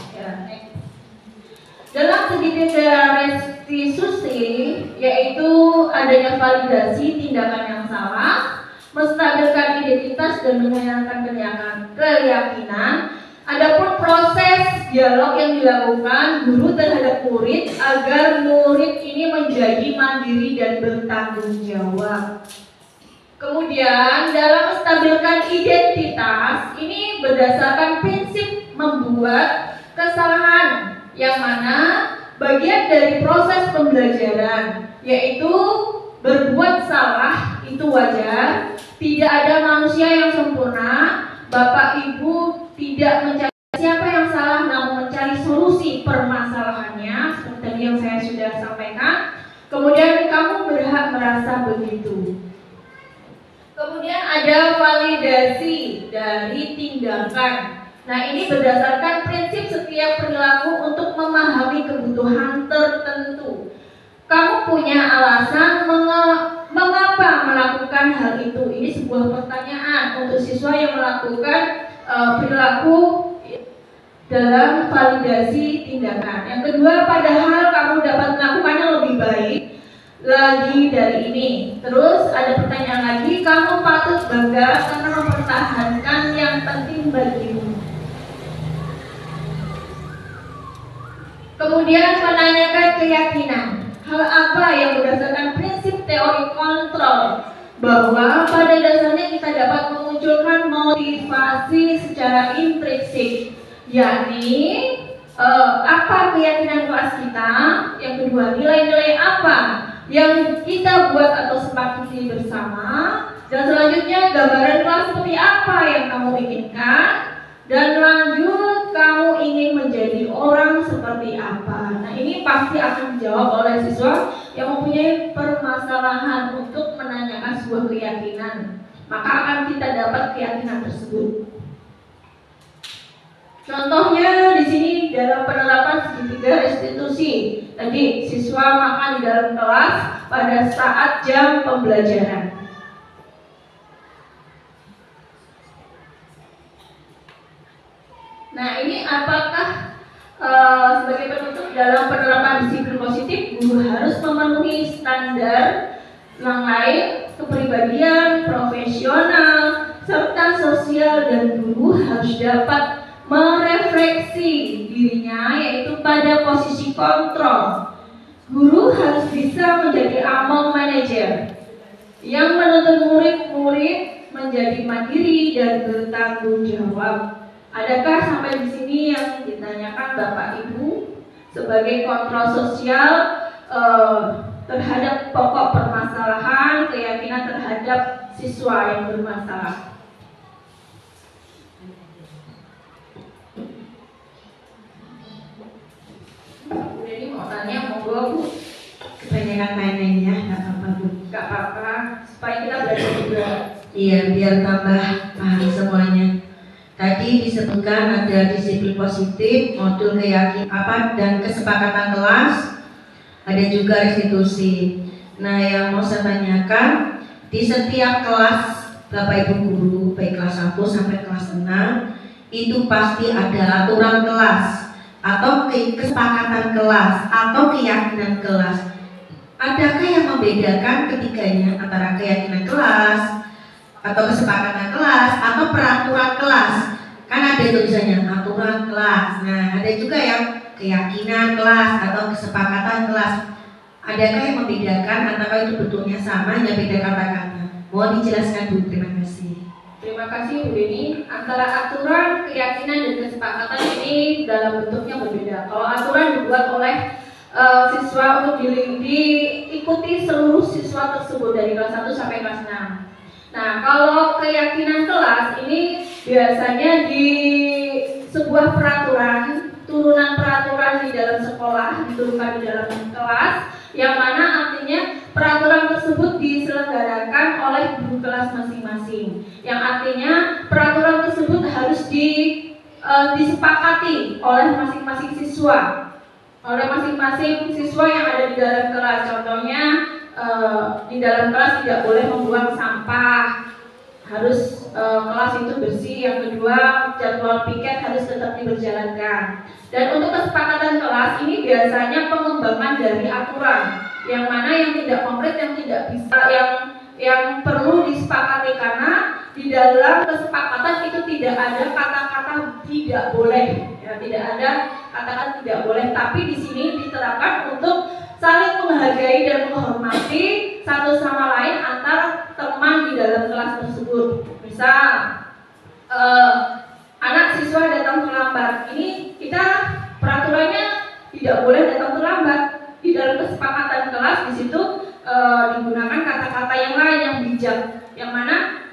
Dalam segitiga restitusi yaitu adanya validasi tindakan yang salah, menstabilkan identitas dan menyayangkan keyakinan. Adapun proses dialog yang dilakukan guru terhadap murid agar murid ini menjadi mandiri dan bertanggung jawab. Kemudian dalam menstabilkan identitas ini berdasarkan prinsip membuat kesalahan yang mana bagian dari proses pembelajaran, yaitu berbuat salah itu wajar. Tidak ada manusia yang sempurna. Bapak Ibu tidak mencari siapa yang salah, namun mencari solusi permasalahannya, seperti tadi yang saya sudah sampaikan. Kemudian kamu berhak merasa begitu. Kemudian ada validasi dari tindakan. Nah, ini berdasarkan prinsip setiap perilaku untuk memahami kebutuhan tertentu. Kamu punya alasan mengapa melakukan hal itu? Ini sebuah pertanyaan untuk siswa yang melakukan perilaku dalam validasi tindakan. Yang kedua, padahal kamu dapat melakukannya lebih baik lagi dari ini. Terus ada pertanyaan lagi, kamu patut bangga karena mempertahankan yang penting bagimu. Kemudian menanyakan keyakinan. Hal apa yang berdasarkan prinsip teori kontrol bahwa pada dasarnya kita dapat memunculkan motivasi secara intrinsik, yakni apa keyakinan kelas kita. Yang kedua, nilai-nilai apa yang kita buat atau sepakati bersama, dan selanjutnya gambaran kelas seperti apa yang kamu inginkan, dan lanjut kamu ingin menjadi orang seperti apa. Nah, ini pasti akan dijawab oleh siswa yang mempunyai permasalahan untuk menanyakan sebuah keyakinan. Maka akan kita dapat keyakinan tersebut. Contohnya di sini dalam penerapan segitiga restitusi. Tadi siswa makan di dalam kelas pada saat jam pembelajaran. Nah, ini apakah sebagai penutup dalam penerapan disiplin positif guru harus memenuhi standar yang lain, kepribadian, profesional, serta sosial, dan guru harus dapat merefleksi dirinya yaitu pada posisi kontrol. Guru harus bisa menjadi among manager yang menuntut murid-murid menjadi mandiri dan bertanggung jawab. Adakah sampai di sini yang ditanyakan Bapak Ibu sebagai kontrol sosial terhadap pokok permasalahan keyakinan terhadap siswa yang bermasalah? Jadi mau tanya, monggo Bu. Kebanyakan main-mainnya, nggak apa-apa Bu. Gak apa-apa, supaya kita belajar juga. Iya, biar tambah paham semuanya. Tadi tadi disebutkan ada disiplin positif, modul keyakinan dan kesepakatan kelas, ada juga restitusi. Nah, yang mau saya tanyakan, di setiap kelas Bapak Ibu guru baik kelas 1 sampai kelas 6 itu pasti ada aturan kelas atau kesepakatan kelas atau keyakinan kelas. Adakah yang membedakan ketiganya antara keyakinan kelas atau kesepakatan kelas atau peraturan kelas? Kan ada tulisannya aturan kelas. Nah, ada juga yang keyakinan kelas atau kesepakatan kelas. Adakah yang membedakan antara itu betulnya sama ya beda kata-kata? Mohon dijelaskan Bu, terima kasih. Terima kasih Bu Deni. Antara aturan, keyakinan dan kesepakatan ini dalam bentuknya berbeda. Kalau aturan dibuat oleh siswa untuk diikuti seluruh siswa tersebut dari kelas 1 sampai kelas 6. Nah, kalau keyakinan kelas ini biasanya di sebuah peraturan, turunan peraturan di dalam sekolah, diturunkan di dalam kelas, yang mana artinya peraturan tersebut diselenggarakan oleh guru kelas masing-masing. Yang artinya peraturan tersebut harus disepakati oleh masing-masing siswa. Oleh masing-masing siswa yang ada di dalam kelas. Contohnya di dalam kelas tidak boleh membuang sampah, harus kelas itu bersih. Yang kedua, jadwal piket harus tetap diberjalankan. Dan untuk kesepakatan kelas ini biasanya pengembangan dari aturan, yang mana yang tidak konkret, yang tidak bisa, yang perlu disepakati, karena di dalam kesepakatan itu tidak ada kata-kata tidak boleh, ya, tidak ada kata-kata tidak boleh. Tapi di sini diterapkan untuk saling menghargai dan menghormati satu sama lain antar teman di dalam kelas tersebut. Misal anak siswa datang terlambat, ini kita peraturannya tidak boleh datang terlambat. Di dalam kesepakatan kelas di situ digunakan kata-kata yang lain yang bijak, yang mana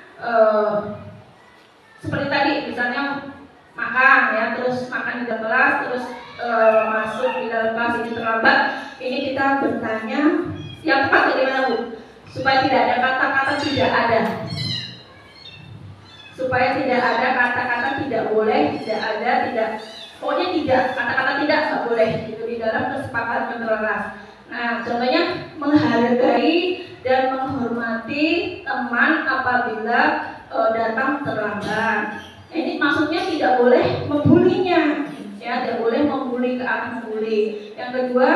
seperti tadi misalnya makan, ya, terus makan di dalam kelas, terus masuk di dalam kelas ini terlambat. Ini kita bertanya yang tepat bagaimana Bu, supaya tidak ada kata-kata tidak ada, supaya tidak ada kata-kata tidak boleh, tidak ada, tidak, pokoknya tidak, kata-kata tidak nggak boleh gitu di dalam kesepakatan kelas. Nah, contohnya menghargai dan menghormati teman apabila datang terlambat. Ini maksudnya tidak boleh membulinya, ya, tidak boleh membuli ke arah membuli. Yang kedua,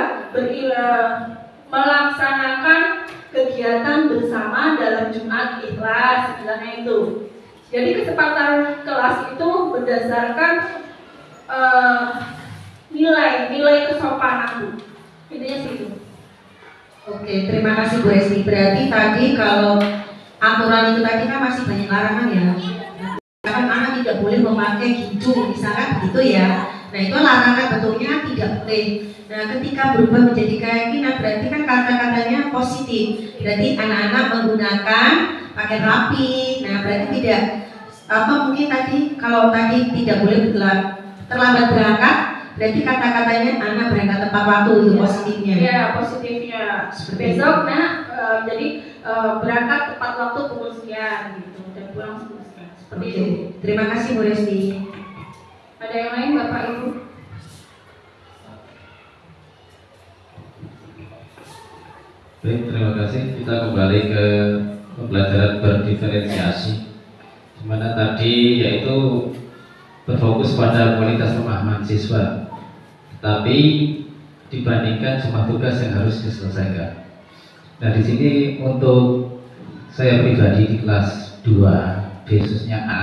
melaksanakan kegiatan bersama dalam Jumat ikhlas, istilahnya itu. Jadi kesepakatan kelas itu berdasarkan nilai kesopanan. Intinya sih itu. Oke, terima kasih Bu Esti. Berarti tadi kalau aturan itu tadi kan masih banyak larangan ya. Kan anak tidak boleh memakai gincu, misalkan begitu ya. Nah, itu larangan, betulnya tidak boleh. Nah, ketika berubah menjadi keyakinan berarti kan kata-katanya positif. Berarti anak-anak menggunakan pakaian rapi. Nah, berarti tidak mungkin tadi kalau tadi tidak boleh terlambat berangkat, berarti kata-katanya anak berangkat tepat waktu, itu positifnya. Ya, positifnya. Besok jadi berangkat tepat waktu pukul sekian gitu dan pulang pukul sekian. Seperti itu. Terima kasih Bu Resti. Ada yang lain Bapak Ibu? Baik, terima kasih. Kita kembali ke pembelajaran berdiferensiasi, di mana tadi yaitu berfokus pada kualitas pemahaman siswa, tapi dibandingkan jumlah tugas yang harus diselesaikan. Nah, di sini untuk saya pribadi di kelas 2, khususnya A,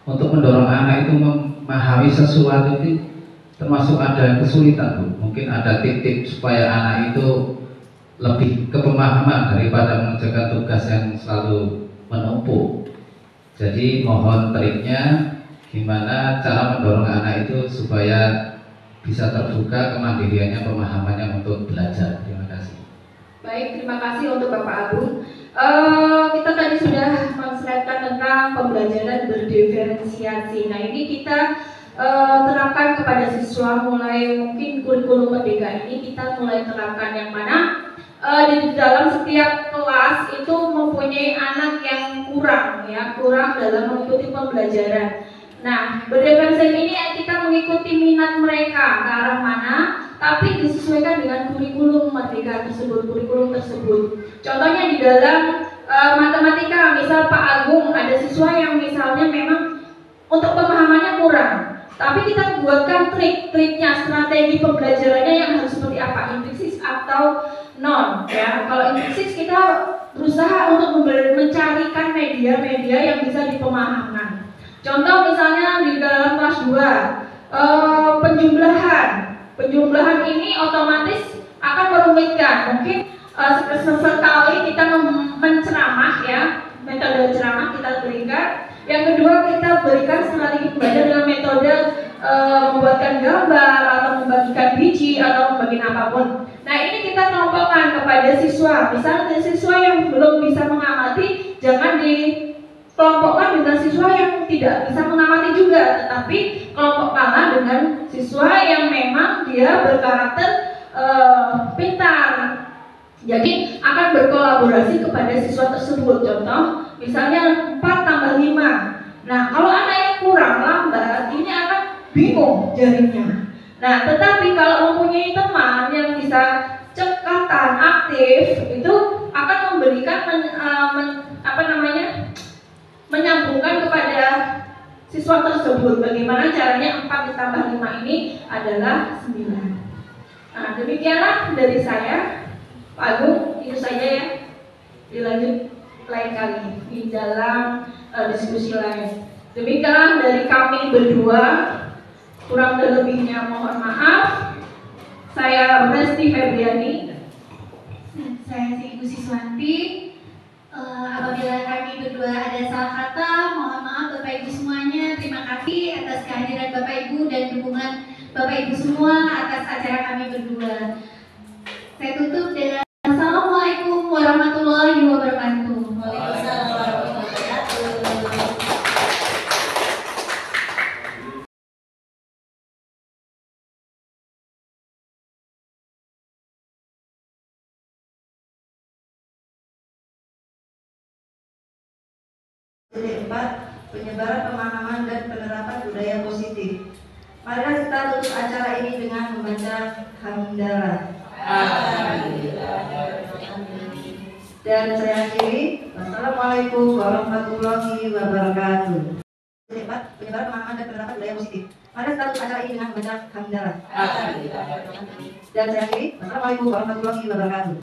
untuk mendorong anak itu memahami sesuatu itu termasuk ada kesulitan Bu. Mungkin ada tip-tip supaya anak itu lebih ke pemahaman daripada mengerjakan tugas yang selalu menumpuk. Jadi mohon triknya gimana cara mendorong anak itu supaya bisa terbuka kemandiriannya, pemahamannya untuk belajar. Terima kasih. Baik, terima kasih untuk Bapak Agung. Kita tadi sudah menceritakan tentang pembelajaran berdiferensiasi. Nah, ini kita terapkan kepada siswa mulai mungkin kurikulum merdeka ini kita mulai terapkan, yang mana di dalam setiap kelas itu mempunyai anak yang kurang dalam mengikuti pembelajaran. Nah, berdasarkan ini kita mengikuti minat mereka ke arah mana, tapi disesuaikan dengan kurikulum merdeka tersebut, kurikulum tersebut. Contohnya di dalam matematika, misal Pak Agung ada siswa yang misalnya memang untuk pemahamannya kurang, tapi kita buatkan trik-triknya, strategi pembelajarannya yang harus seperti apa, intrinsik atau non. Ya, kalau intrinsik kita berusaha untuk mencarikan media-media yang bisa dipemahamkan. Contoh misalnya di dalam kelas 2, penjumlahan ini otomatis akan merumitkan. Mungkin sesekali kita menceramah ya, metode ceramah kita berikan. Yang kedua kita berikan strategi pembelajaran dengan metode membuatkan gambar atau membagikan biji atau membagikan apapun. Nah ini kita kelompokkan kepada siswa. Misalnya siswa yang belum bisa mengamati jangan dikelompokkan dengan siswa yang tidak bisa mengamati juga, tetapi kelompokkanlah dengan siswa yang memang dia berkarakter pintar. Jadi akan berkolaborasi kepada siswa tersebut. Contoh, misalnya 4 tambah 5. Nah, kalau anak yang kurang lambat, ini akan bingung jarinya. Nah, tetapi kalau mempunyai teman yang bisa cekatan, aktif, itu akan memberikan menyambungkan kepada siswa tersebut. Bagaimana caranya 4 ditambah 5 ini adalah 9. Nah, demikianlah dari saya. Pak Agung, itu saja ya. Dilanjut lain kali di dalam diskusi lain. Demikianlah dari kami berdua. Kurang dan lebihnya mohon maaf. Saya Resti Febriani. Saya Ibu Siswanti. Apabila kami berdua ada salah kata, mohon maaf Bapak Ibu semuanya. Terima kasih atas kehadiran Bapak Ibu dan dukungan Bapak Ibu semua atas acara kami berdua. Saya tutup dengan Assalamualaikum warahmatullahi wabarakatuh. Waalaikumsalam warahmatullahi wabarakatuh. Titik 4, penyebaran pemahaman dan penerapan budaya positif. Marilah kita tutup acara ini dengan membaca hamdalah. Dan saya akhiri. Wassalamualaikum warahmatullahi wabarakatuh. Titik 4, penyebaran pemahaman dan penerapan budaya positif. Marilah kita tutup acara ini dengan membaca hamdalah. Dan saya akhiri. Wassalamualaikum warahmatullahi wabarakatuh.